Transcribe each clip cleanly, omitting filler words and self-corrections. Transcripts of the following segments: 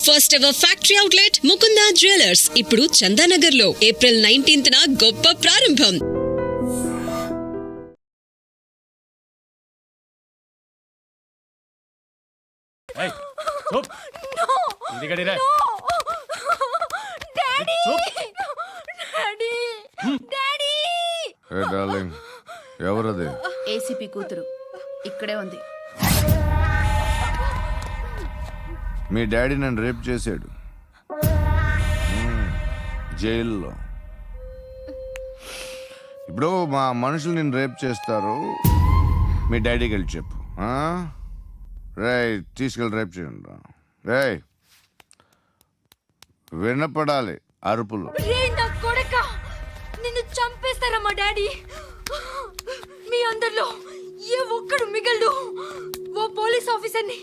First ever factory outlet Mukunda jewellers ఇప్పుడు చందానగర్ లో April 19th గొప్ప ప్రారంభం. ఎవరది? ఏసీపీ కూతురు ఇక్కడే ఉంది. మీ డాడీ నన్ను రేప్ చేశాడు జైల్లో. ఇప్పుడు మా మనుషులు నేను రేప్ చేస్తారు, మీ డాడీకి వెళ్ళి చెప్పు. రే తీసుకెళ్ళి రేప్ చేయండి. రే వినపడాలి అరుపులు. నిన్ను చంపేస్తారా మా డాడీ? మీ అందరిలో ఏ ఒక్కడు మిగలడు. ఓ పోలీస్ ఆఫీసర్ని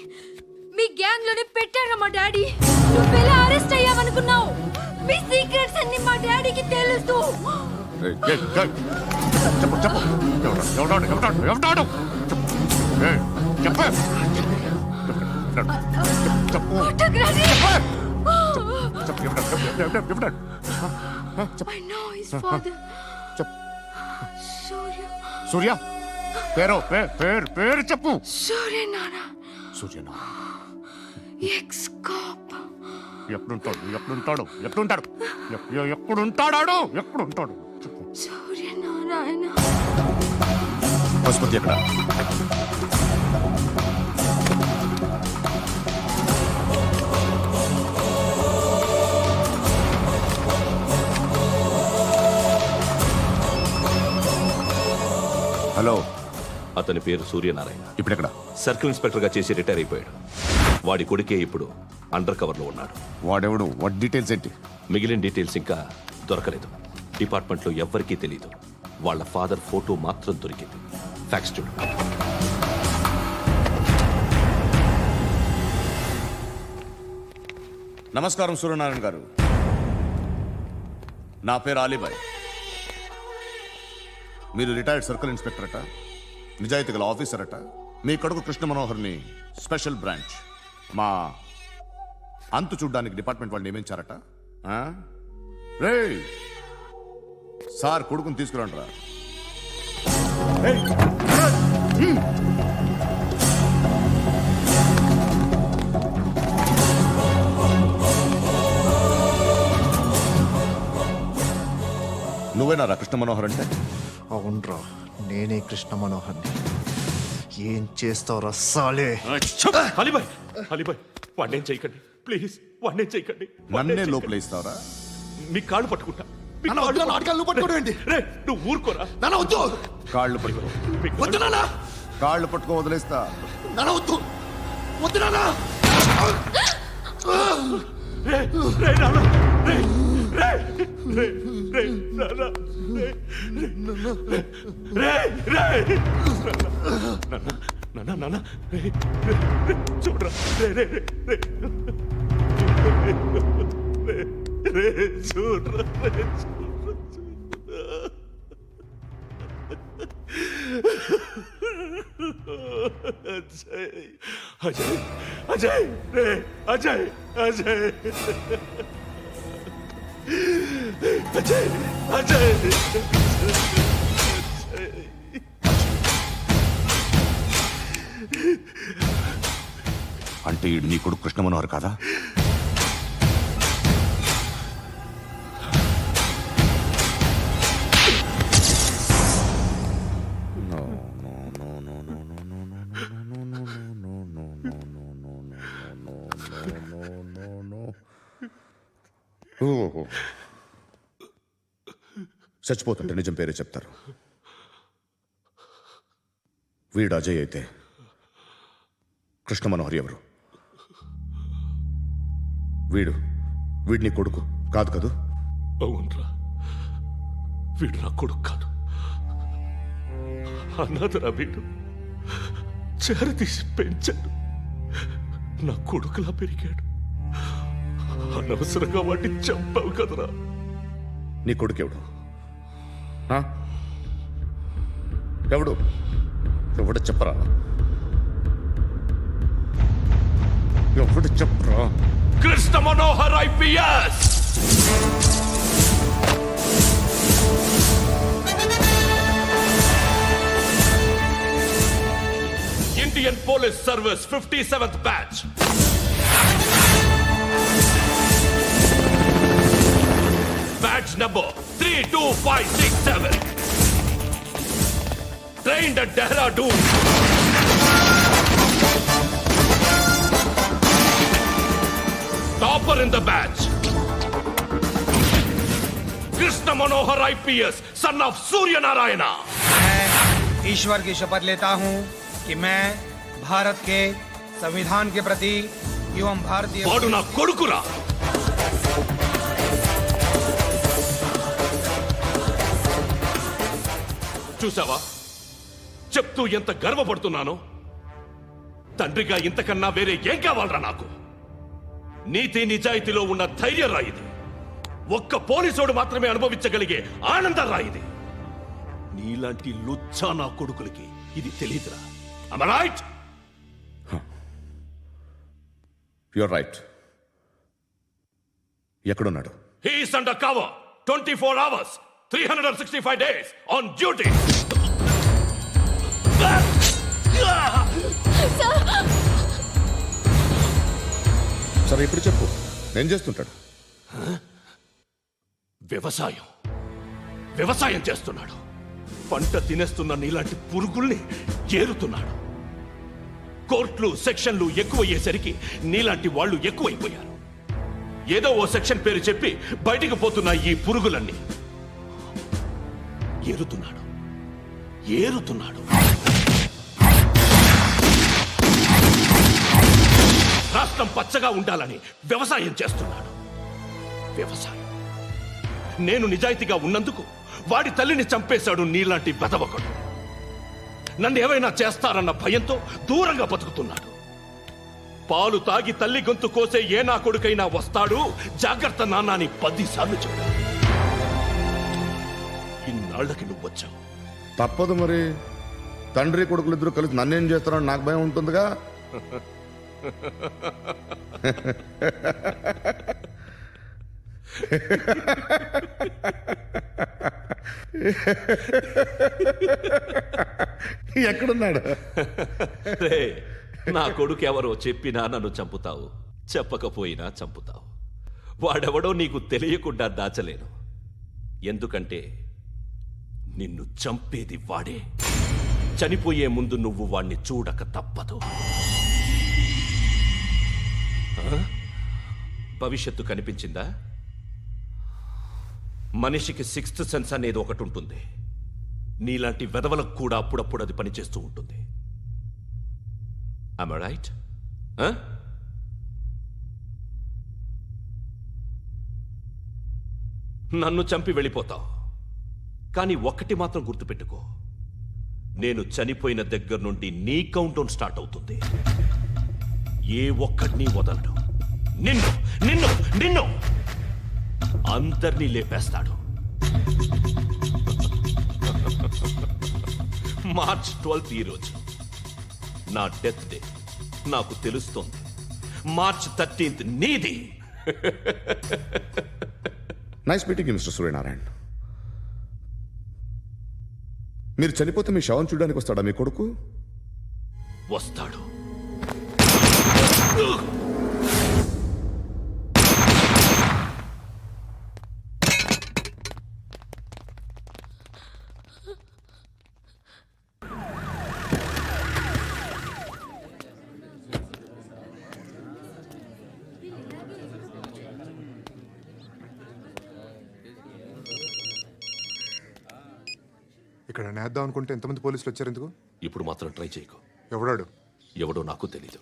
మీ గ్యాంగ్ లోనే పెట్టారా మా డాడీ? నువ్వెలా అరెస్ట్ అయ్యావనుకున్నావు? మీ సీక్రెట్స్ అన్ని మా డాడీకి తెలుసు. సూర్య పేరు పేరు చెప్పు. సూర్యనారాయణ. Suryanarayana ex cop. ఎక్కడుంటాడు సూర్యనారాయణ. ఆసుపత్రి ఎక్కడ? హలో, అతని పేరు సూర్యనారాయణ. ఇప్పుడెక్కడ? సర్కిల్ ఇన్స్పెక్టర్ గా చేసి రిటైర్ అయిపోయాడు. వాడి కొడుకే ఇప్పుడు అండర్ కవర్ లో ఉన్నాడు. వాడెవడు? వాట్ డీటెయిల్స్ ఏంటి? మిగిలిన డీటెయిల్స్ ఇంకా దొరకలేదు. డిపార్ట్మెంట్ లో ఎవ్వరికీ తెలియదు. వాళ్ళ ఫాదర్ ఫోటో మాత్రం దొరికింది. ఫ్యాక్స్ చూడు. నమస్కారం సూర్యనారాయణ గారు. నా పేరు అలీబాయ్. మీరు రిటైర్డ్ సర్కిల్ ఇన్స్పెక్టర్ అట, నిజాయితీ గల ఆఫీసర్ అట. మీ కొడుకు కృష్ణ మనోహర్ని స్పెషల్ బ్రాంచ్ మా అంతు చూడ్డానికి డిపార్ట్మెంట్ వాళ్ళు నియమించారట. రే సార్ కొడుకుని తీసుకురండి రా. నువ్వేనా రా కృష్ణ మనోహర్ అంటే? అవునరా, నేనే కృష్ణ మనోహర్ని. ఏం చేస్తావురా సాలే? అలీబాయ్ వాడినేం చేయకండి ప్లీజ్, వాడినేం చేయకండి. నన్నే లోపల ఇస్తావరా? మీ కాళ్ళు పట్టుకుంటా. నువ్వు ఊరుకోరా. కాళ్ళు పట్టుకో. కాళ్ళు పట్టుకో వదిలేస్తా. చూడరా చూడరా. అజయ్ అజయ్ రే అజయ్ అజయ్ అజయ్ అజయ్. అంటే ఈడు నీ కొడుకు కృష్ణ మనోహర్ కాదా? చచ్చిపోతుంటే నిజం పేరే చెప్తారు. వీడు అజయ్ అయితే కృష్ణ మనోహర్ ఎవరు? వీడిని కొడుకు కాదు కదూ? అవునరా, వీడు నా కొడుకు కాదు. అన్నదరా వీడు. చేరతీసి పెంచాడు. నా కొడుకులా పెరిగాడు. అనవసరంగా వాడిని చంపావు కదరా. నీ కొడుకెవడు? ఎవడు? ఎవడు చెప్పరా? ఎవడు చెప్పరా? Krishna Manohar IPS. Indian police service 57th batch. Batch number 32567. Trained at Dehradun. Topper in the batch. Krishna Manohar IPS, son of Surya Narayana. मैं ईश्वर की शपथ लेता हूँ कि मैं भारत के संविधान के प्रति एवं भारतीय వాడు నా కొడుకురా. చూసావా, చెప్తూ ఎంత గర్వపడుతున్నానో. తండ్రిగా ఇంతకన్నా వేరే ఏం కావాలరా నాకు? నీతి నిజాయితీలో ఉన్న ధైర్యం రా ఇది. ఒక్క పోలీసోడు మాత్రమే అనుభవించగలిగే ఆనందం రా ఇది. నీలాంటి లుచ్చా నా కొడుకులకి ఇది తెలియదురా. Am I right? You're right. ఎక్కడున్నాడు? He is under cover 24 hours 365 days on duty. సరే ఇప్పుడు చెప్పు, ఏం చేస్తుంటాడు? వ్యవసాయం చేస్తున్నాడు. పంట తినేస్తున్న నీలాంటి పురుగుల్ని ఏరుతున్నాడు. కోర్టులు సెక్షన్లు ఎక్కువయ్యేసరికి నీలాంటి వాళ్ళు ఎక్కువైపోయారు. ఏదో ఓ సెక్షన్ పేరు చెప్పి బయటికి పోతున్న ఈ పురుగులన్నీ ఏరుతున్నాడు. రాష్ట్రం పచ్చగా ఉండాలని వ్యవసాయం చేస్తున్నాడు. నేను నిజాయితీగా ఉన్నందుకు వాడి తల్లిని చంపేశాడు నీలాంటి బెదవకుడు. నన్ను ఏమైనా చేస్తారన్న భయంతో దూరంగా బతుకుతున్నాడు. పాలు తాగి తల్లి గొంతు కోసే ఏ నా కొడుకైనా వస్తాడు, జాగ్రత్త నాన్న అని 10 సార్లు చెప్పాడు. ఇన్నాళ్లకి నువ్వు వచ్చావు. తప్పదు మరి. తండ్రి కొడుకులిద్దరూ కలిసి నన్నేం చేస్తారని నాకు భయం ఉంటుందిగా. ఎక్కడున్నాడు? నా కొడుకు ఎవరో చెప్పినా నన్ను చంపుతావు, చెప్పకపోయినా చంపుతావు. వాడెవడో నీకు తెలియకుండా దాచలేను. ఎందుకంటే నిన్ను చంపేది వాడే. చనిపోయే ముందు నువ్వు వాణ్ణి చూడక తప్పదు. భవిష్యత్తు కనిపించిందా? మనిషికి 6th సెన్స్ అనేది ఒకటి ఉంటుంది. నీలాంటి వెధవలకు కూడా అప్పుడప్పుడు అది పనిచేస్తూ ఉంటుంది. Am I right? నన్ను చంపి వెళ్ళిపోతావు. కానీ ఒక్కటి మాత్రం గుర్తుపెట్టుకో, నేను చనిపోయిన దగ్గర నుండి నీ కౌంటౌన్ స్టార్ట్ అవుతుంది. ఏ ఒక్కడిని వదలడు. నిన్ను నిన్ను నిన్ను అందరినీ లేపేస్తాడు. మార్చ్ 12th ఈ రోజు నా డెత్ డే. నాకు తెలుస్తోంది. మార్చ్ 13th నీది. Nice meeting mister Suryanarayana. మీరు చనిపోతే మీ శవం చూడడానికి వస్తాడా మీ కొడుకు? వస్తాడు. ఇక్కడ నేద్దాం అనుకుంటే ఎంతమంది పోలీసులు వచ్చారు ఎందుకు? ఇప్పుడు మాత్రం ట్రై చేయకు. ఎవడాడు? ఎవడో నాకు తెలీదు.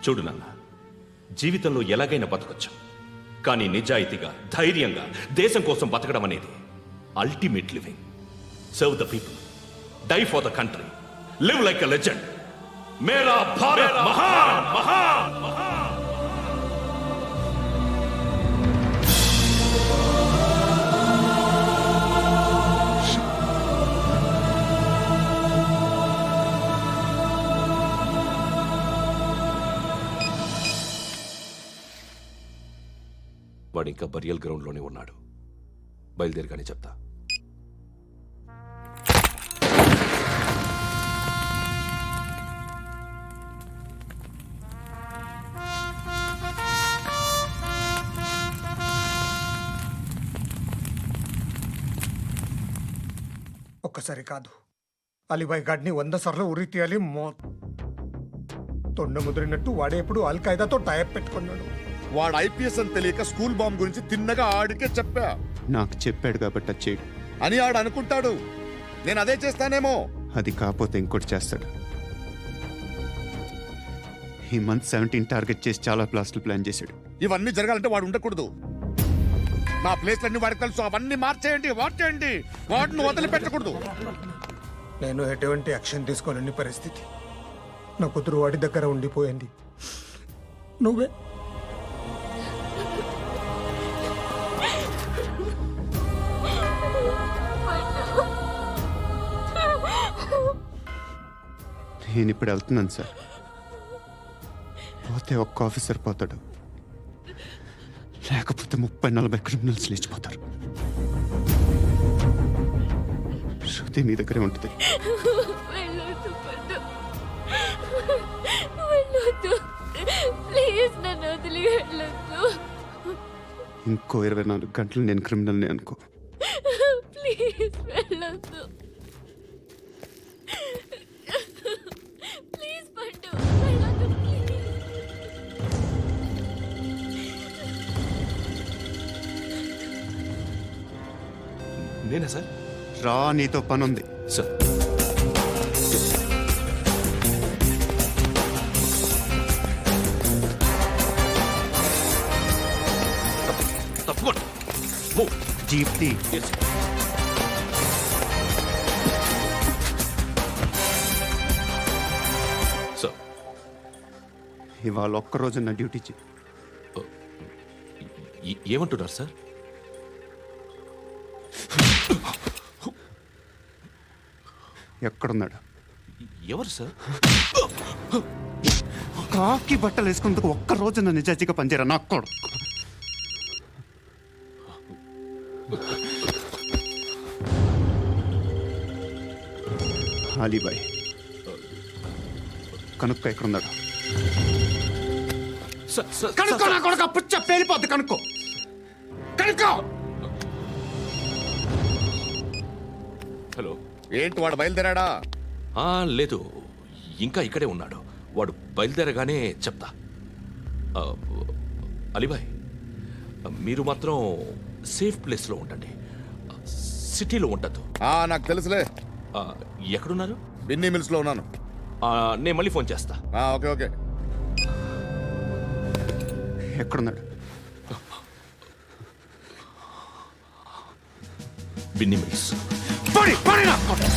చూడు నాన్న, జీవితంలో ఎలాగైనా బతకొచ్చు, కానీ నిజాయితీగా ధైర్యంగా దేశం కోసం బతకడం అనేది ultimate living. Serve the people, die for the country, live like a legend. మేరా భారత్ మహాన్ మహాన్ మహాన్. వాడు ఇంకా బరియల్ గ్రౌండ్లోనే ఉన్నాడు. బయలుదేరగానే చెప్తా. ఒక్కసారి కాదు, అలీబాయ్ గాడిని 100 సార్లు ఉరి తీయాలి. తొండ ముదిరినట్టు వాడేప్పుడు అల్ ఖైదాతో టైప్ పెట్టుకున్నాడు. వాడు ఐపీఎస్ అని తెలియక స్కూల్ బాంబ్ గురించి తిన్నగా ఆడికే చెప్పా నాకు చెప్పాడు కాబట్టి అది చేయడు. అని ఆడు అనుకుంటాడు. నేను అదే చేస్తానేమో. అది కాకపోతే ఇంకోటి చేస్తాడు. ఈ మంత్ 17 టార్గెట్ చేసి చాలా ప్లాస్టులు ప్లాన్ చేశాడు. ఇవన్నీ జరగాలంటే వాడు ఉండకూడదు. నా ప్లేస్లన్నీ వాడికి తెలుసు. అవన్నీ మార్చేయండి, వాటేయండి. వాటిని వదిలిపెట్టకూడదు. నేను ఎటువంటి యాక్షన్ తీసుకోలేని పరిస్థితి. నా కూతురు వాడి దగ్గర ఉండిపోయింది. నువ్వే నేను ఇప్పుడు వెళ్తున్నాను సార్. పోతే ఒక్క ఆఫీసర్ పోతాడు, లేకపోతే 30-40 క్రిమినల్స్ లేచిపోతారు. శృతి నీ దగ్గరే ఉంటుంది. వెళ్ళొద్దు పండు, వెళ్ళొద్దు ప్లీజ్, నన్ను వదిలి వెళ్ళొద్దు ఇంకో 24 గంటలు నేను క్రిమినల్ని అనుకో. ప్లీజ్ వెళ్ళొద్దు ప్లీజ్ పండు, వెళ్ళొద్దు ప్లీజ్. నేనా సార్? రా, నీతో పని ఉంది. సార్, తప్పకుండా. Move. జీప్తి Yes, sir. సార్, ఇవాళ ఒక్కరోజు నా డ్యూటీ చేయి. ఏమంటున్నారు సార్? ఎక్కడున్నాడు? ఎవరు సార్? కాకి బట్టలు వేసుకున్నందుకు ఒక్కరోజు నా నిజాయితీగా పనిచేయరా నాకు కూడా. అలీబాయ్ కనుక్కో ఎక్కడున్నాడు. కనుక్కో నా కొడుకు, పుచ్చ పేలిపోద్ది. కనుక్కో కనుక్కో. హలో. ఏంటి వాడు బయలుదేరాడా? లేదు, ఇంకా ఇక్కడే ఉన్నాడు. వాడు బయలుదేరగానే చెప్తా. అలీబాయ్, మీరు మాత్రం సేఫ్ ప్లేస్లో ఉండండి, సిటీలో ఉండద్దు. నాకు తెలుసులే. ఎక్కడున్నారు? బిన్నీ మిల్స్ లో ఉన్నాను. నేను మళ్ళీ ఫోన్ చేస్తా. Okay okay. ఎక్కడున్నాడు? బిన్నీ మిల్స్. పడి పడి నా కొడుకు.